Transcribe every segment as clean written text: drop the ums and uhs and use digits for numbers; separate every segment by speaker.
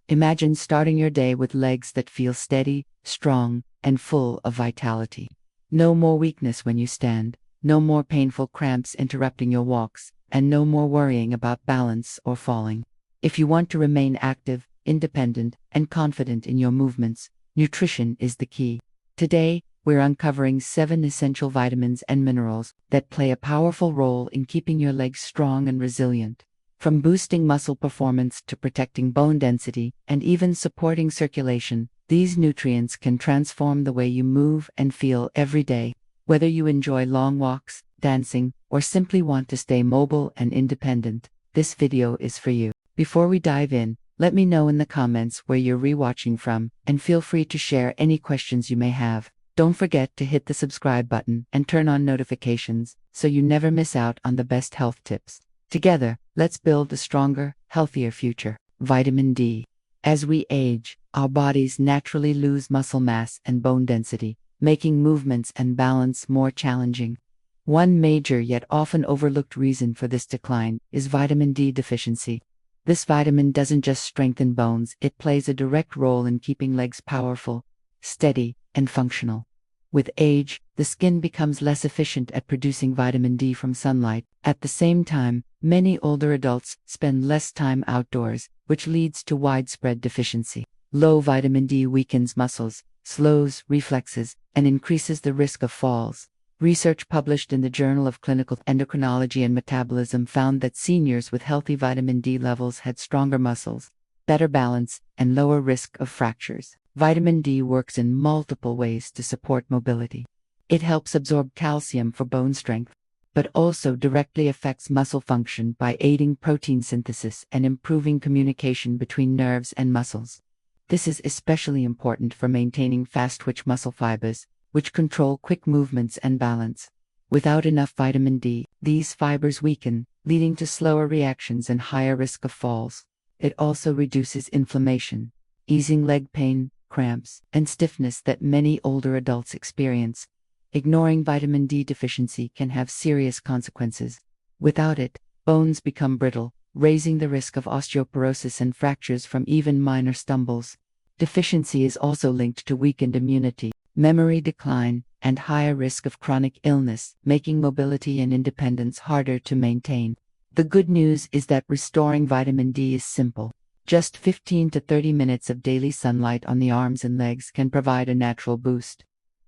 Speaker 1: Imagine starting your day with legs that feel steady, strong, and full of vitality. No more weakness when you stand, no more painful cramps interrupting your walks, and no more worrying about balance or falling. If you want to remain active, independent, and confident in your movements, nutrition is the key. Today, we're uncovering 7 essential vitamins and minerals that play a powerful role in keeping your legs strong and resilient. From boosting muscle performance to protecting bone density and even supporting circulation, these nutrients can transform the way you move and feel every day. Whether you enjoy long walks, dancing, or simply want to stay mobile and independent, this video is for you. Before we dive in, let me know in the comments where you're rewatching from, and feel free to share any questions you may have. Don't forget to hit the subscribe button and turn on notifications so you never miss out on the best health tips. Together, let's build a stronger, healthier future. Vitamin D. As we age, our bodies naturally lose muscle mass and bone density, making movements and balance more challenging. One major yet often overlooked reason for this decline is vitamin D deficiency. This vitamin doesn't just strengthen bones, it plays a direct role in keeping legs powerful, steady, and functional. With age, the skin becomes less efficient at producing vitamin D from sunlight. At the same time, many older adults spend less time outdoors, which leads to widespread deficiency. Low vitamin D weakens muscles, slows reflexes, and increases the risk of falls. Research published in the Journal of Clinical Endocrinology and Metabolism found that seniors with healthy vitamin D levels had stronger muscles, better balance, and lower risk of fractures. Vitamin D works in multiple ways to support mobility. It helps absorb calcium for bone strength, but also directly affects muscle function by aiding protein synthesis and improving communication between nerves and muscles. This is especially important for maintaining fast-twitch muscle fibers, which control quick movements and balance. Without enough vitamin D, these fibers weaken, leading to slower reactions and higher risk of falls. It also reduces inflammation, easing leg pain, cramps, and stiffness that many older adults experience. Ignoring vitamin D deficiency can have serious consequences. Without it, bones become brittle, raising the risk of osteoporosis and fractures from even minor stumbles. Deficiency is also linked to weakened immunity, memory decline, and higher risk of chronic illness, making mobility and independence harder to maintain. The good news is that restoring vitamin D is simple. Just 15 to 30 minutes of daily sunlight on the arms and legs can provide a natural boost.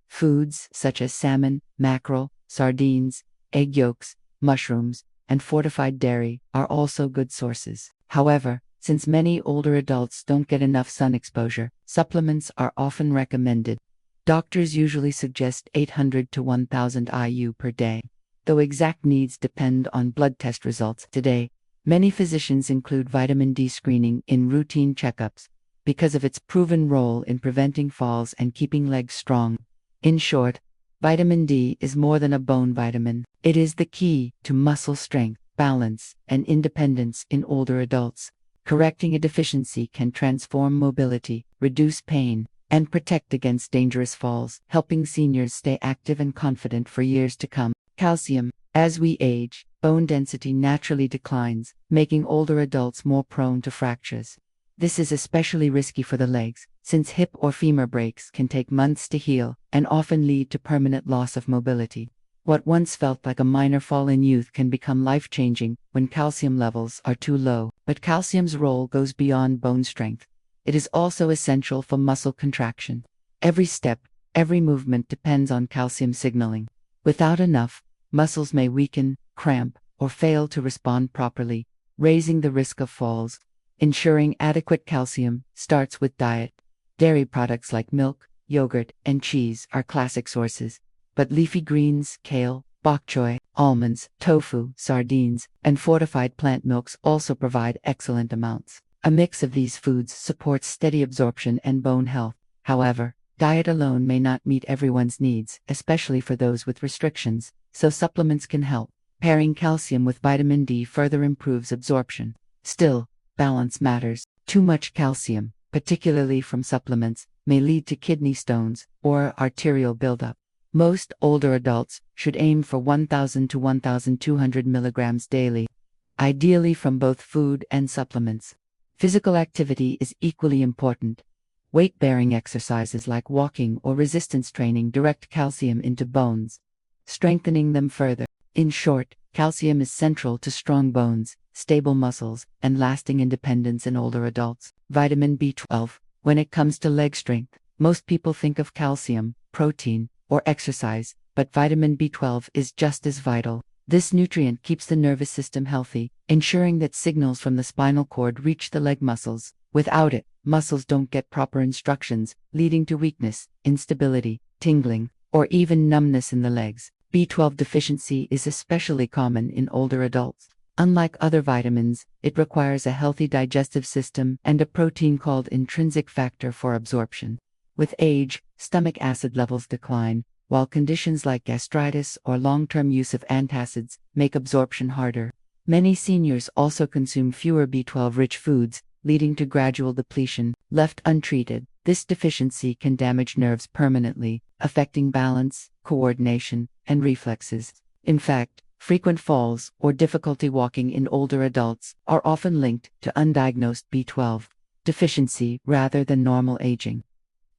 Speaker 1: Foods such as salmon, mackerel, sardines, egg yolks, mushrooms, and fortified dairy are also good sources. However, since many older adults don't get enough sun exposure, supplements are often recommended. Doctors usually suggest 800 to 1000 IU per day, though exact needs depend on blood test results. Today, many physicians include vitamin D screening in routine checkups because of its proven role in preventing falls and keeping legs strong. In short, vitamin D is more than a bone vitamin. It is the key to muscle strength, balance, and independence in older adults. Correcting a deficiency can transform mobility, reduce pain, and protect against dangerous falls, helping seniors stay active and confident for years to come. Calcium. As we age, bone density naturally declines, making older adults more prone to fractures. This is especially risky for the legs, since hip or femur breaks can take months to heal and often lead to permanent loss of mobility. What once felt like a minor fall in youth can become life-changing when calcium levels are too low. But calcium's role goes beyond bone strength. It is also essential for muscle contraction. Every step, every movement depends on calcium signaling. Without enough, muscles may weaken, cramp, or fail to respond properly, raising the risk of falls. Ensuring adequate calcium starts with diet. Dairy products like milk, yogurt, and cheese are classic sources, but leafy greens, kale, bok choy, almonds, tofu, sardines, and fortified plant milks also provide excellent amounts. A mix of these foods supports steady absorption and bone health. However, diet alone may not meet everyone's needs, especially for those with restrictions, so supplements can help. Pairing calcium with vitamin D further improves absorption. Still, balance matters. Too much calcium, particularly from supplements, may lead to kidney stones or arterial buildup. Most older adults should aim for 1000 to 1200 milligrams daily, ideally from both food and supplements. Physical activity is equally important. Weight-bearing exercises like walking or resistance training direct calcium into bones, strengthening them further. In short, calcium is central to strong bones, stable muscles, and lasting independence in older adults. Vitamin B12. When it comes to leg strength, most people think of calcium, protein, or exercise, but vitamin B12 is just as vital. This nutrient keeps the nervous system healthy, ensuring that signals from the spinal cord reach the leg muscles. Without it, muscles don't get proper instructions, leading to weakness, instability, tingling, or even numbness in the legs. B12 deficiency is especially common in older adults. Unlike other vitamins, it requires a healthy digestive system and a protein called intrinsic factor for absorption. With age, stomach acid levels decline, while conditions like gastritis or long-term use of antacids make absorption harder. Many seniors also consume fewer B12-rich foods, leading to gradual depletion. Left untreated, this deficiency can damage nerves permanently, affecting balance, coordination, and reflexes. In fact, frequent falls or difficulty walking in older adults are often linked to undiagnosed B12 deficiency rather than normal aging.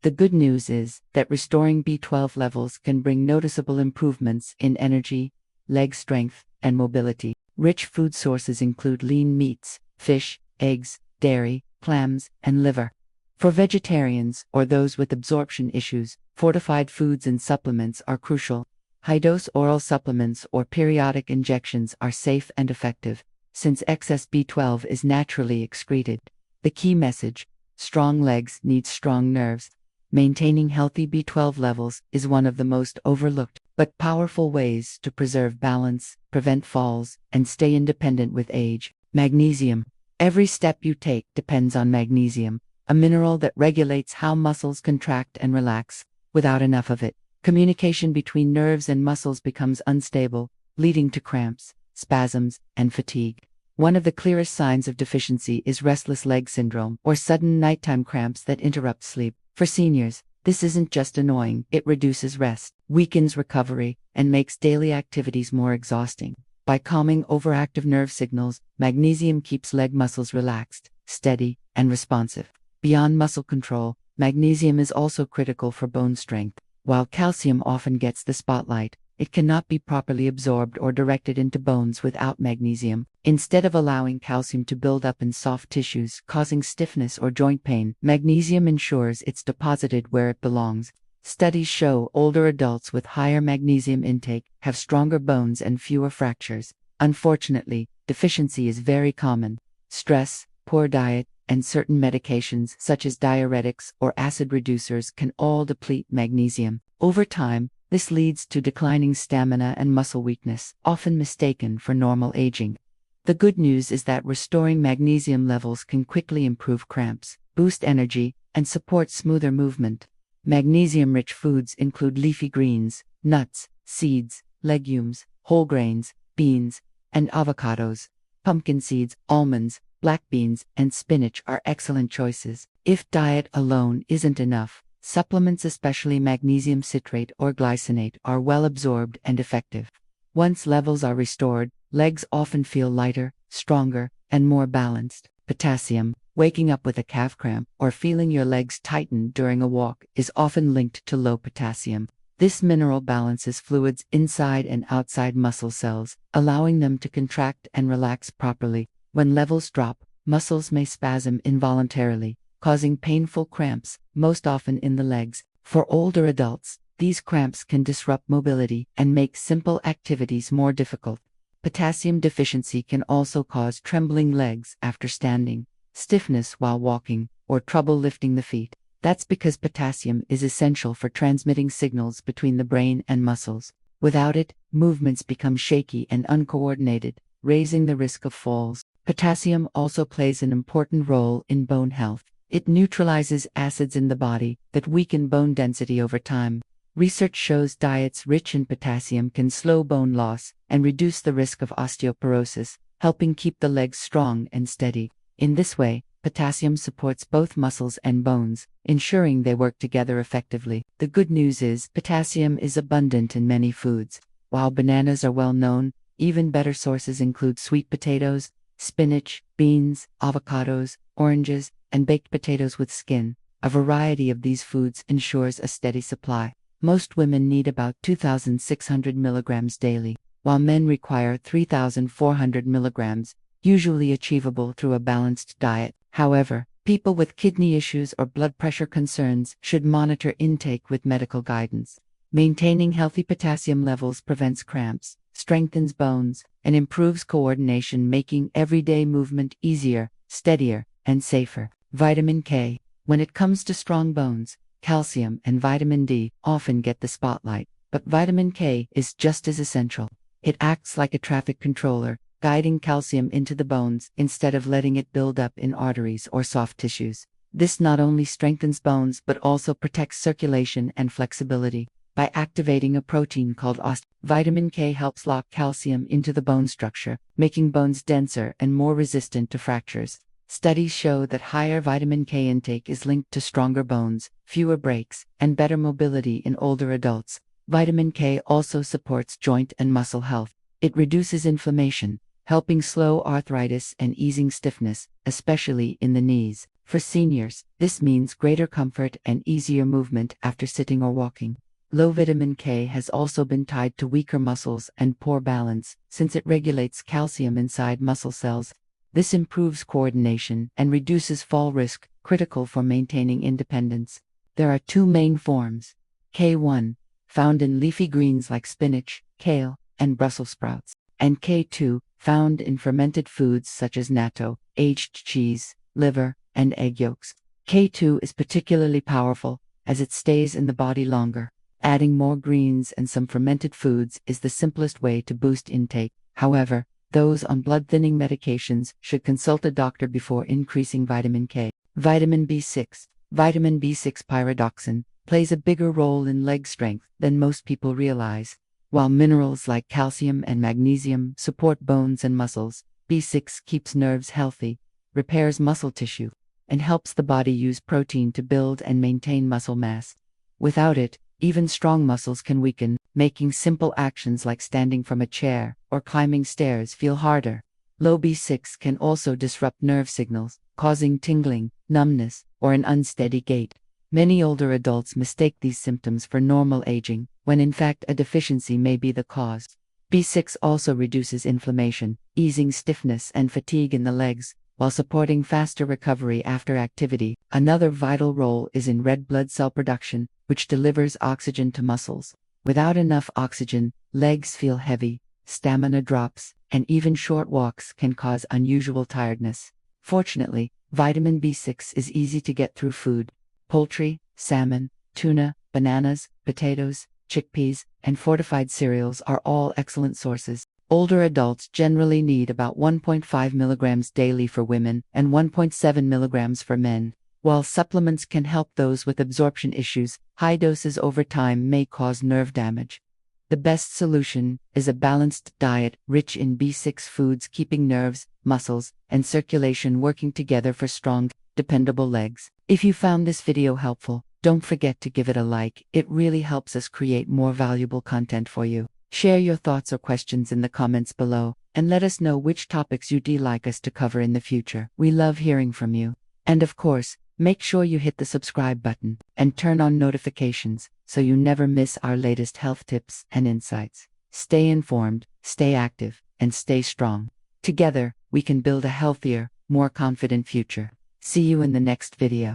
Speaker 1: The good news is that restoring B12 levels can bring noticeable improvements in energy, leg strength, and mobility. Rich food sources include lean meats, fish, eggs, dairy, clams, and liver. For vegetarians or those with absorption issues, fortified foods and supplements are crucial. High-dose oral supplements or periodic injections are safe and effective, since excess B12 is naturally excreted. The key message: strong legs need strong nerves. Maintaining healthy B12 levels is one of the most overlooked but powerful ways to preserve balance, prevent falls, and stay independent with age. Magnesium. Every step you take depends on magnesium, a mineral that regulates how muscles contract and relax. Without enough of it, communication between nerves and muscles becomes unstable, leading to cramps, spasms, and fatigue. One of the clearest signs of deficiency is restless leg syndrome, or sudden nighttime cramps that interrupt sleep. For seniors, this isn't just annoying, it reduces rest, weakens recovery, and makes daily activities more exhausting. By calming overactive nerve signals, magnesium keeps leg muscles relaxed, steady, and responsive. Beyond muscle control, magnesium is also critical for bone strength. While calcium often gets the spotlight, it cannot be properly absorbed or directed into bones without magnesium. Instead of allowing calcium to build up in soft tissues, causing stiffness or joint pain, magnesium ensures it's deposited where it belongs. Studies show older adults with higher magnesium intake have stronger bones and fewer fractures. Unfortunately, deficiency is very common. Stress, poor diet, and certain medications such as diuretics or acid reducers can all deplete magnesium. Over time, this leads to declining stamina and muscle weakness, often mistaken for normal aging. The good news is that restoring magnesium levels can quickly improve cramps, boost energy, and support smoother movement. Magnesium-rich foods include leafy greens, nuts, seeds, legumes, whole grains, beans, and avocados. Pumpkin seeds, almonds, black beans, and spinach are excellent choices. If diet alone isn't enough, supplements, especially magnesium citrate or glycinate, are well absorbed and effective. Once levels are restored, legs often feel lighter, stronger, and more balanced. Potassium. Waking up with a calf cramp or feeling your legs tighten during a walk is often linked to low potassium. This mineral balances fluids inside and outside muscle cells, allowing them to contract and relax properly. When levels drop, muscles may spasm involuntarily, causing painful cramps, most often in the legs. For older adults, these cramps can disrupt mobility and make simple activities more difficult. Potassium deficiency can also cause trembling legs after standing, stiffness while walking, or trouble lifting the feet. That's because potassium is essential for transmitting signals between the brain and muscles. Without it, movements become shaky and uncoordinated, raising the risk of falls. Potassium also plays an important role in bone health. It neutralizes acids in the body that weaken bone density over time. Research shows diets rich in potassium can slow bone loss and reduce the risk of osteoporosis, helping keep the legs strong and steady. In this way, potassium supports both muscles and bones, ensuring they work together effectively. The good news is, potassium is abundant in many foods. While bananas are well known, even better sources include sweet potatoes, spinach, beans, avocados, oranges, and baked potatoes with skin. A variety of these foods ensures a steady supply. Most women need about 2,600 milligrams daily, while men require 3,400 milligrams, usually achievable through a balanced diet. However, people with kidney issues or blood pressure concerns should monitor intake with medical guidance. Maintaining healthy potassium levels prevents cramps, strengthens bones, and improves coordination, making everyday movement easier, steadier, and safer. Vitamin K. When it comes to strong bones, calcium and vitamin D often get the spotlight, but vitamin K is just as essential. It acts like a traffic controller, guiding calcium into the bones instead of letting it build up in arteries or soft tissues. This not only strengthens bones but also protects circulation and flexibility. By activating a protein called osteolysis, vitamin K helps lock calcium into the bone structure, making bones denser and more resistant to fractures. Studies show that higher vitamin K intake is linked to stronger bones, fewer breaks, and better mobility in older adults. Vitamin K also supports joint and muscle health. It reduces inflammation, helping slow arthritis and easing stiffness, especially in the knees. For seniors, this means greater comfort and easier movement after sitting or walking. Low vitamin K has also been tied to weaker muscles and poor balance, since it regulates calcium inside muscle cells. This improves coordination and reduces fall risk, critical for maintaining independence. There are two main forms. K1, found in leafy greens like spinach, kale, and Brussels sprouts, and K2, found in fermented foods such as natto, aged cheese, liver, and egg yolks. K2 is particularly powerful, as it stays in the body longer. Adding more greens and some fermented foods is the simplest way to boost intake. However, those on blood-thinning medications should consult a doctor before increasing vitamin K. Vitamin B6. Vitamin B6 pyridoxine plays a bigger role in leg strength than most people realize. While minerals like calcium and magnesium support bones and muscles, B6 keeps nerves healthy, repairs muscle tissue, and helps the body use protein to build and maintain muscle mass. Without it, even strong muscles can weaken, making simple actions like standing from a chair or climbing stairs feel harder. Low B6 can also disrupt nerve signals, causing tingling, numbness, or an unsteady gait. Many older adults mistake these symptoms for normal aging, when in fact a deficiency may be the cause. B6 also reduces inflammation, easing stiffness and fatigue in the legs, while supporting faster recovery after activity. Another vital role is in red blood cell production, which delivers oxygen to muscles. Without enough oxygen, legs feel heavy, stamina drops, and even short walks can cause unusual tiredness. Fortunately, vitamin B6 is easy to get through food. Poultry, salmon, tuna, bananas, potatoes, chickpeas, and fortified cereals are all excellent sources. Older adults generally need about 1.5 milligrams daily for women and 1.7 milligrams for men. While supplements can help those with absorption issues, high doses over time may cause nerve damage. The best solution is a balanced diet rich in B6 foods, keeping nerves, muscles, and circulation working together for strong, dependable legs. If you found this video helpful, don't forget to give it a like. It really helps us create more valuable content for you. Share your thoughts or questions in the comments below, and let us know which topics you'd like us to cover in the future. We love hearing from you. And of course, make sure you hit the subscribe button and turn on notifications so you never miss our latest health tips and insights. Stay informed, stay active, and stay strong. Together, we can build a healthier, more confident future. See you in the next video.